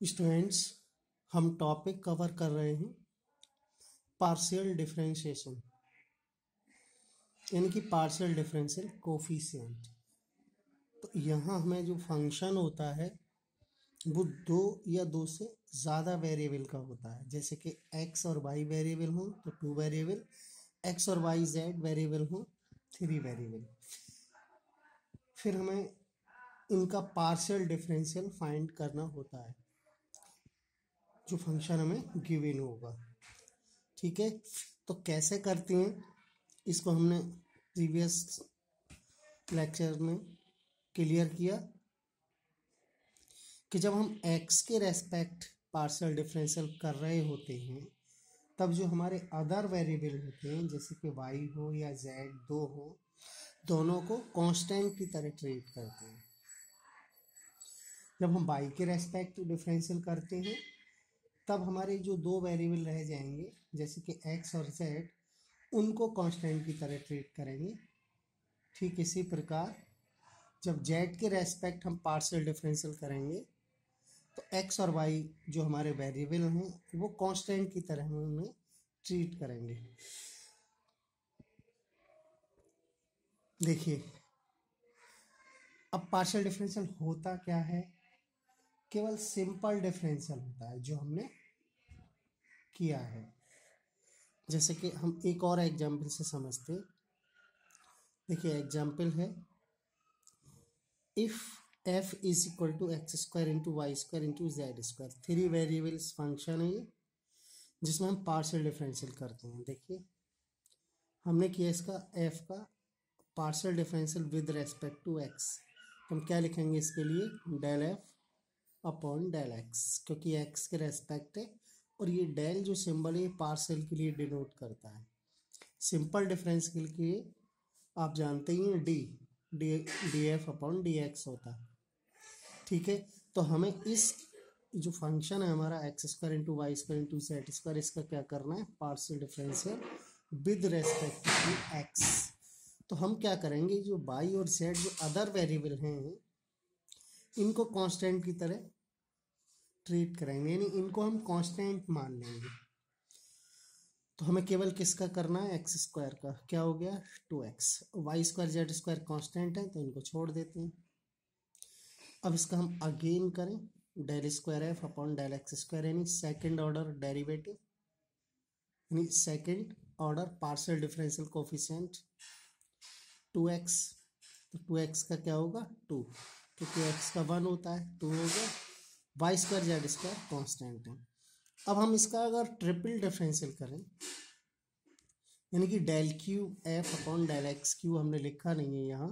Students, हम topic cover कर रहे हैं पार्शियल डिफरेंशिएशन, यानी कि पार्शियल डिफरेंशियल कोफिशिएंट। तो यहाँ हमें जो फंक्शन होता है वो दो या दो से ज़्यादा वेरिएबल का होता है। जैसे कि एक्स और वाई वेरिएबल हो तो 2 वेरिएबल, एक्स और वाई जेड वेरिएबल हो 3 वेरिएबल। फिर हमें इनका पार्शियल डिफरेंशियल फाइंड करना होता है जो फंक्शन हमें गिवन होगा। ठीक है, तो कैसे करते हैं इसको हमने प्रीवियस लेक्चर में क्लियर किया कि जब हम x के रेस्पेक्ट पार्शियल डिफरेंशियल कर रहे होते हैं तब जो हमारे अदर वेरिएबल होते हैं जैसे कि y हो या z दो हो, दोनों को कांस्टेंट की तरह ट्रीट करते हैं। जब हम y के रेस्पेक्ट डिफरेंशियल करते हैं तब हमारे जो दो वेरिएबल रह जाएंगे जैसे कि x और z, उनको कांस्टेंट की तरह ट्रीट करेंगे। ठीक इसी प्रकार जब z के रेस्पेक्ट हम पार्शियल डिफरेंशियल करेंगे तो x और y जो हमारे वेरिएबल हैं वो कांस्टेंट की तरह हम उन्हें ट्रीट करेंगे। देखिए, अब पार्शियल डिफरेंशियल होता क्या है, केवल सिंपल डिफरेंशियल होता है जो हमने किया है। जैसे कि हम एक और एग्जाम्पल से समझते। देखिए, एग्जाम्पल है if f is equal to x square into y square into z square. 3 variables function है ये जिसमें हम पार्शियल डिफरेंशियल करते हैं। देखिए, हमने किया इसका f का partial differential with respect to x। हम क्या लिखेंगे इसके लिए, del f upon del x, क्योंकि x के रेस्पेक्ट है और ये डेल जो सिंबल है पार्शियल के लिए डिनोट करता है। सिंपल डिफरेंशियल के लिए आप जानते ही हैं D F upon D x होता है। ठीक है, तो हमें इस जो फंक्शन है हमारा x square into y square into z square, इसका क्या करना है, partial differential with respect to x. तो हम क्या करेंगे, जो वाई और जेड जो अदर वेरिएबल हैं इनको कांस्टेंट की तरह ट्रीट करेंगे, यानी इनको हम कांस्टेंट मान लेंगे। तो हमें केवल किसका करना है, एक्स स्क्वायर का। क्या हो गया, 2x। Y square z square constant है तो इनको छोड़ देते हैं। अब इसका हम अगेन करें, del square f upon del x square, यानी सेकेंड ऑर्डर डेरिवेटिव, यानी second order partial differential coefficient 2x। तो 2x का क्या होगा, 2, क्योंकि x का 1 होता है, 2 हो गया। Y square z square constant है। अब हम इसका अगर ट्रिपल डिफरेंशियल करें, यानी कि del cube f upon del x cube हमने लिखा नहीं है यहाँ,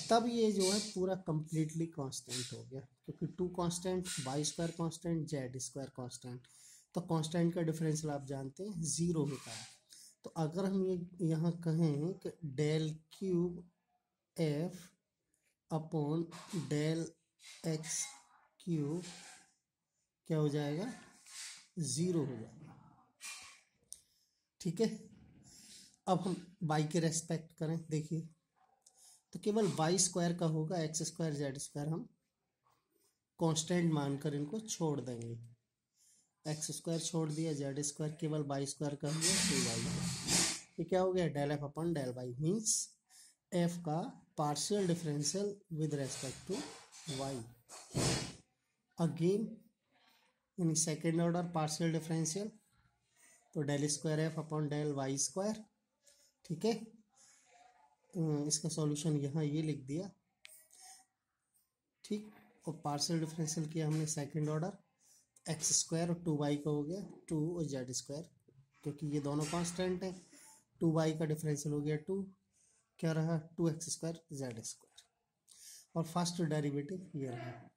तब ये जो है पूरा कंप्लीटली कांस्टेंट हो गया, क्योंकि 2 constant, y square constant, z square constant. तो कांस्टेंट का डिफरेंशियल आप जानते हैं 0 होता है। तो अगर हम ये यहाँ कहें कि del cube f upon del x cube क्या हो जाएगा, 0 हो जाएगा। ठीक है, अब हम y के रेस्पेक्ट करें। देखिए, तो केवल वाई स्क्वायर का होगा, एक्स स्क्वायर जेड स्क्वायर हम कांस्टेंट मानकर इनको छोड़ देंगे। एक्स स्क्वायर छोड़ दिया, जेड स्क्वायर केवल वाई स्क्वायर का हुआ, 2y। ये क्या हो गया, del f upon del y, means f का partial differential with respect to y. Again यानी सेकेंड ऑर्डर पार्शियल डिफरेंशियल, तो del square f upon del y square. ठीक है, इसका सॉल्यूशन यहाँ ये लिख दिया। ठीक, और पार्शियल डिफरेंशियल किया हमने सेकंड ऑर्डर, एक्स स्क्वायर और 2y का हो गया 2 और जेड स्क्वायर, क्योंकि ये दोनों कांस्टेंट हैं। 2y का डिफरेंशियल हो गया 2, क्या रहा, 2x स्क्वायर जेड स्क्वायर, और फर्स्ट डेरिवेटिव ये रहा।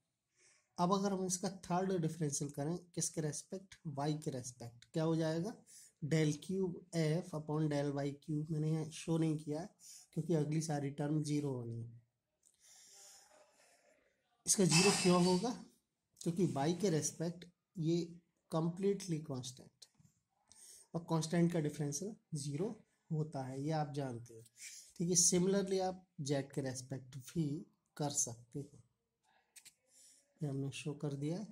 अब अगर हम इसका थर्ड डिफरेंशियल करें, किसके रेस्पेक्ट, y के रेस्पेक्ट, क्या हो जाएगा, del cube f upon del y cube. मैंने यहाँ शो नहीं किया है क्योंकि अगली सारी टर्म 0 होनी है। इसका 0 क्यों होगा, क्योंकि y के रेस्पेक्ट ये कंप्लीटली कांस्टेंट, और कांस्टेंट का डिफरेंशियल 0 होता है, ये आप जानते हैं। ठीक है, सिमिलरली आप z के रेस्पेक्ट भी कर सकते हैं, ये हमने शो कर दिया है।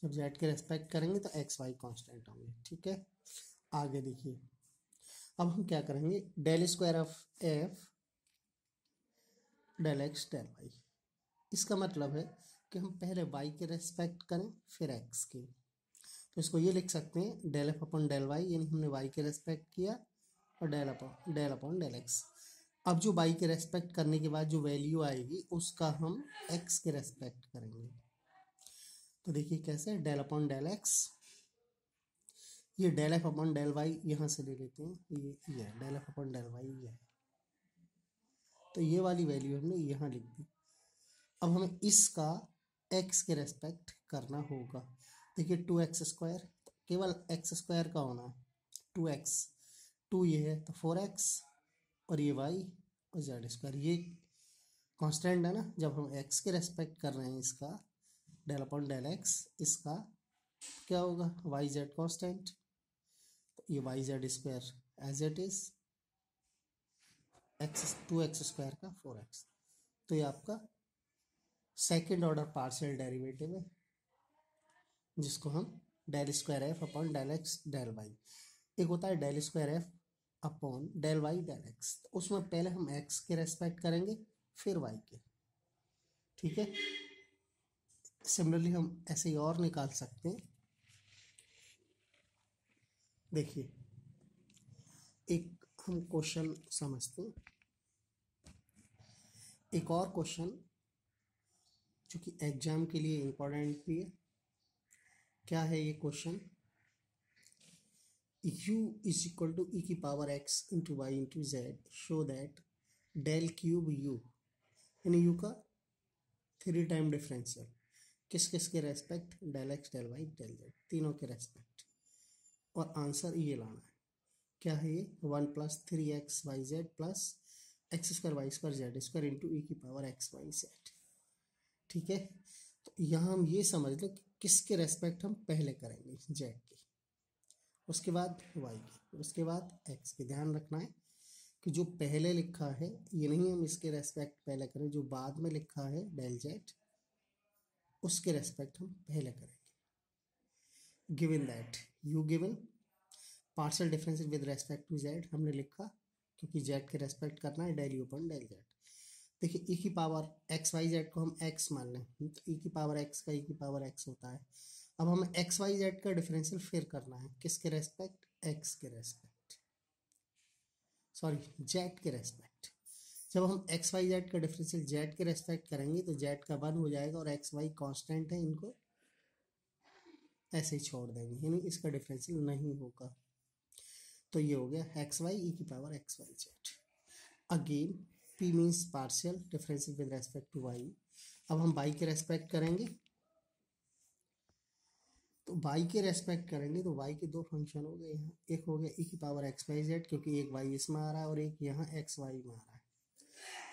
जब जेड के रेस्पेक्ट करेंगे तो एक्स वाई कांस्टेंट होंगे। ठीक है, आगे देखिए, अब हम क्या करेंगे, del square of f del x del y. इसका मतलब है कि हम पहले वाई के रेस्पेक्ट करें फिर एक्स के। तो इसको ये लिख सकते हैं del f upon del y, यानी हमने वाई के रेस्पेक्ट किया, और डेल अपॉन डेल एक्स। अब जो वाई के रेस्पेक्ट करने के बाद जो वैल्यू आएगी उसका हम एक्स के रेस्पेक्ट करेंगे। तो देखिए कैसे, डेल अपॉन डेल एक्स, ये del f upon del y यहाँ से ले लेते हैं, ये del f upon del y ये है, तो ये वाली वैल्यू हमने यहाँ लिख दी। अब हमें इसका एक्स के रेस्पेक्ट करना होगा। देखिए 2x², केवल x² का होना है, 2x, 2 ये है तो 4x, और ये y और z², ये कांस्टेंट है ना। जब हम x के रेस्पेक्ट कर रहे हैं इसका डेल अपॉन डेल x, इसका क्या होगा, वाई जेड कॉन्स्टेंट, तो ये YZ² as it is, x 2x² का 4x, तो ये आपका सेकेंड ऑर्डर पार्शियल डेरिवेटिव है, जिसको हम del square f upon del x del y, एक होता है del square f upon del y del x, तो उसमें पहले हम एक्स के रेस्पेक्ट करेंगे फिर वाई के। ठीक है, सिमिलरली हम ऐसे ही और निकाल सकते हैं। देखिए एक हम क्वेश्चन समझते हैं, एक और क्वेश्चन जो कि एग्जाम के लिए इम्पोर्टेंट भी है। क्या है ये question, u is equal to e की power x into y into z, show that del cube u, यानी u का 3 टाइम डिफरेंशियल किस किस के respect, del x del y del z, तीनों के रेस्पेक्ट, और आंसर ये लाना है। क्या है ये, 1+3x(y)z प्लस x²y²z² इंटू ई की पावर x(y)z। ठीक है, तो यहाँ हम ये समझ लें कि किसके रेस्पेक्ट हम पहले करेंगे, जेड की, उसके बाद वाई की, उसके बाद एक्स की। ध्यान रखना है कि जो पहले लिखा है ये नहीं हम इसके रेस्पेक्ट पहले करें, जो बाद में लिखा है डेल जेड उसके रेस्पेक्ट हम पहले करेंगे। Given that u given partial differential with respect to z, हमने लिखा क्योंकि जेड के रेस्पेक्ट करना है, del u upon del z. देखिए ई की पावर एक्स वाई जेड को हम एक्स मान लें, तो ई की पावर एक्स का ई की पावर एक्स होता है। अब हमें एक्स वाई जेड का डिफरेंशियल फिर करना है, किसके रेस्पेक्ट, एक्स के रेस्पेक्ट, सॉरी जेड के रेस्पेक्ट। जब हम एक्स वाई जेड का डिफरेंशियल जेड के रेस्पेक्ट करेंगे तो जेड का 1 हो जाएगा, और एक्स वाई कॉन्स्टेंट है, इनको ऐसे ही छोड़ देंगे, यानी इसका डिफरेंशियल नहीं होगा। तो ये हो गया एक्स वाई ई की power x y z. Again p means partial differential with respect to y. अब हम वाई के रेस्पेक्ट करेंगे, तो वाई के रेस्पेक्ट करेंगे तो वाई के दो फंक्शन हो गए यहाँ, एक हो गया ई की पावर एक्स वाई जेड, क्योंकि एक वाई इसमें आ रहा है और एक यहाँ एक्स वाई में आ रहा है।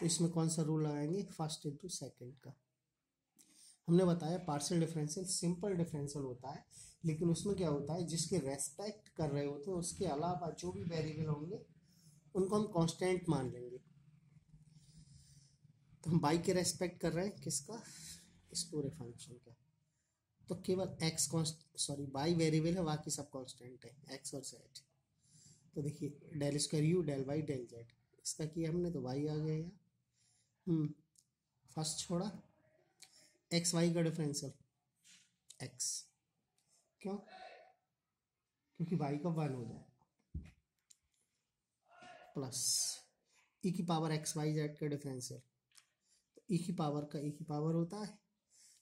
तो इसमें कौन सा रूल लगाएंगे, फर्स्ट इंटू सेकेंड का। हमने बताया पार्शियल डिफरेंशियल सिंपल डिफरेंशियल होता है, लेकिन उसमें क्या होता है, जिसके रेस्पेक्ट कर रहे होते हैं उसके अलावा जो भी वेरिएबल होंगे उनको हम कांस्टेंट मान लेंगे। तो हम वाई के रेस्पेक्ट कर रहे हैं किसका, इस पूरे फंक्शन का, तो केवल एक्स सॉरी वाई वेरिएबल है, बाकी सब कांस्टेंट है एक्स और जेड। तो देखिए del square u del y del z, इसका किया हमने तो वाई आ गया यहाँ। फर्स्ट छोड़ा, एक्स वाई का डिफरेंशियल एक्स, क्यों, क्योंकि वाई का 1 हो जाएगा, प्लस ई की पावर एक्स वाई जेड का डिफरेंशियल, तो ई की पावर का ई की पावर होता है।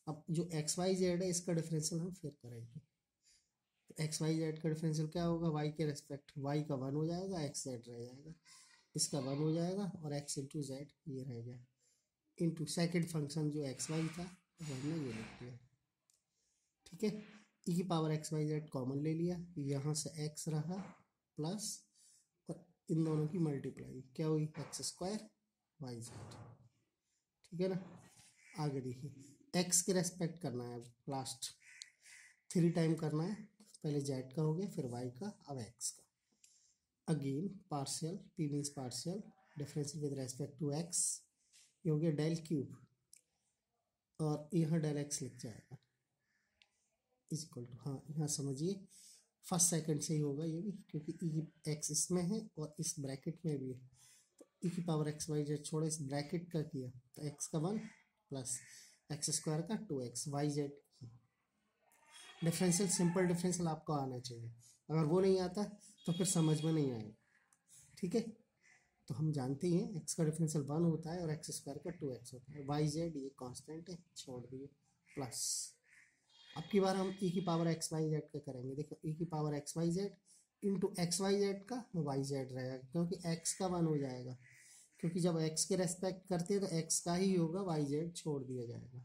अब जो एक्स वाई जेड है इसका डिफरेंशियल हम फिर करेंगे, तो एक्स वाई जेड का डिफरेंशियल क्या होगा, वाई के रेस्पेक्ट, वाई का 1 हो जाएगा, एक्स जेड रह जाएगा, इसका 1 हो जाएगा, और एक्स इंटू जेड ये रह गया, इंटू सेकेंड फंक्शन जो एक्स वाई था वो हमने ये लिख दिया। ठीक है, ई की power x y z common ले लिया, यहाँ से एक्स रहा प्लस, और इन दोनों की मल्टीप्लाई क्या हुई, x² वाई जेड। ठीक है ना, आगे देखिए एक्स के रेस्पेक्ट करना है, अब लास्ट 3 टाइम करना है, पहले जेड का हो गया फिर वाई का, अब एक्स का। Again partial, p means partial differential with respect to x, ये हो गया डेल क्यूब, और यहाँ डेल एक्स लिख जाएगा, इज इक्वल टू, हाँ यहाँ समझिए फर्स्ट सेकंड से ही होगा ये भी, क्योंकि ई एक्स इसमें है और इस ब्रैकेट में भी है। तो ई की पावर एक्स वाई जेड छोड़े इस ब्रैकेट का किया तो एक्स का 1 प्लस एक्स स्क्वायर का 2x y z. Differential simple differential आपको आना चाहिए, अगर वो नहीं आता तो फिर समझ में नहीं आएगा। ठीक है, तो हम जानते ही हैं एक्स का डिफरेंशियल 1 होता है और एक्स स्क्वायर का 2x होता है। वाई जेड ये कांस्टेंट है, छोड़ दिए प्लस। अब की बार हम ई की पावर एक्स वाई जेड का करेंगे। देखो ई की power x y z into x y z का वाई जेड रहेगा, क्योंकि एक्स का 1 हो जाएगा, क्योंकि जब एक्स के रेस्पेक्ट करते हैं तो एक्स का ही होगा, वाई जेड छोड़ दिया जाएगा।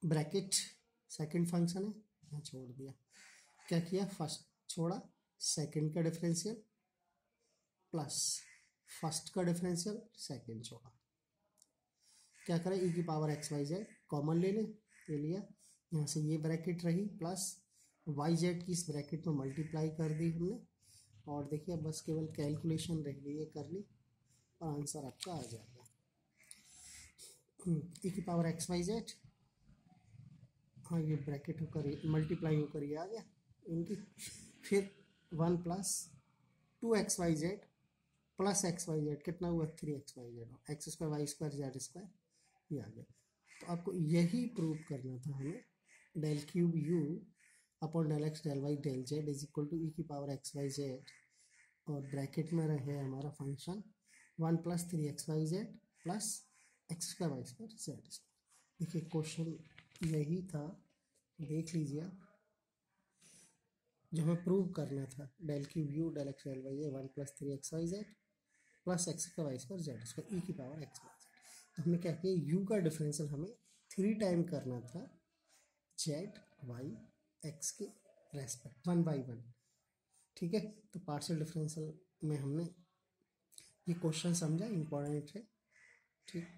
ब्रैकेट सेकंड फंक्शन है, यहाँ छोड़ दिया। क्या किया, फर्स्ट छोड़ा, सेकंड का डिफरेंशियल प्लस फर्स्ट का डिफरेंशियल, सेकंड छोड़ा। क्या करें, ई की power x y z common ले लें, ले लिया। यहाँ से ये ब्रैकेट रही प्लस वाई जेड की इस ब्रैकेट में मल्टीप्लाई कर दी हमने, और देखिए बस केवल कैलकुलेशन रह गई है कर ली और आंसर आपका आ जाएगा। ई की पावर एक्स वाई जेड, हाँ ये ब्रैकेट होकर मल्टीप्लाई होकर ये आ गया इनकी, फिर 1 plus 2xyz plus x y z कितना हुआ 3xyz, x square y square z square ये आ गया। तो आपको यही प्रूव करना था हमें, del cube u upon del x del y del z is equal to e की पावर एक्स वाई जेड, और ब्रैकेट में रहे हमारा function 1 plus 3xyz plus x square y square z square. देखिए क्वेश्चन यही था, देख लीजिए जो हमें प्रूव करना था, del cube u del x del y 1 plus 3xyz plus x का y square z square e की पावर एक्स वाई जेड। तो हमने क्या किया, यू का डिफरेंशियल हमें 3 टाइम करना था जेड वाई एक्स के रेस्पेक्ट 1 बाई 1। ठीक है, तो पार्शियल डिफरेंशियल में हमने ये क्वेश्चन समझा, इंपॉर्टेंट है। ठीक।